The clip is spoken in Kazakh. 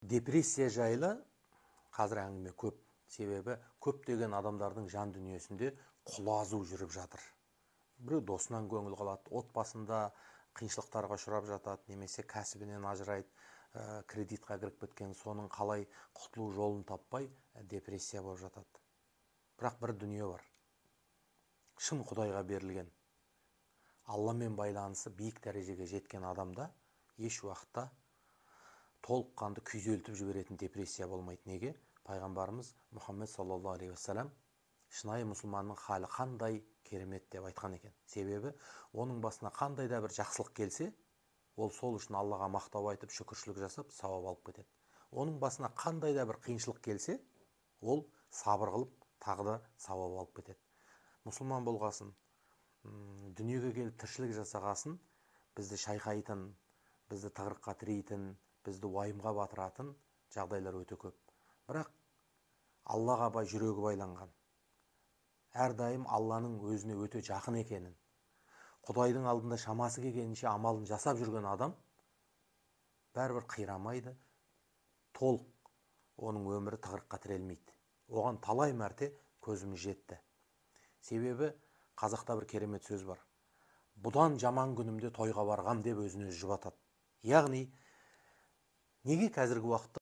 Депрессия жайлы қазір әңгіме көп. Себебі көптеген адамдардың жан дүниесінде құлазу жүріп жатыр. Біреу досынан көңіл қалады, отбасында қиыншылықтарға ұшырап жатады, немесе кәсібінен ажырайды, кредитқа кіріп кеткен, соның қалай құтылу жолын таппай депрессия болып жатады. Бірақ бір дүние бар. Шын Құдайға берілген, Алламен байланысы биік дәрежеге жеткен адамда еш уақытта толыққанды күйзелтіп жіберетін депрессия болмайды. Неге? Пайғамбарымыз Мұхаммед саллаллаху алейхи вассалам шынайы мұсылманның халі қандай керемет деп айтқан екен. Себебі оның басына қандай да бір жақсылық келсе, ол сол үшін Аллаға мақтау айтып, шүкіршілік жасап, сауап алып кетеді. Оның басына қандай да бір қиыншылық келсе, ол сабыр қылып, тағы да сауап алып кетеді. Мұсылман болғасын, дүниеге келіп тіршілік жасағасын, бізді шайқайтын, бізді тығырыққа тірейтін, бізді уайымға батыратын жағдайлар өте көп. Бірақ Аллаға жүрегі байланған, әрдайым Алланың өзіне өте жақын екенін, Құдайдың алдында шамасы келгенінше амалын жасап жүрген адам бәрібір қирамайды, толық оның өмірі тығырыққа тірелмейді. Оған талай мәрте көзіміз жетті. Себебі қазақта бір керемет сөз бар. Бұдан жаман күнімде тойға барғам деп өзін өзі жұбатады. Яғни неге қазіргі уақытта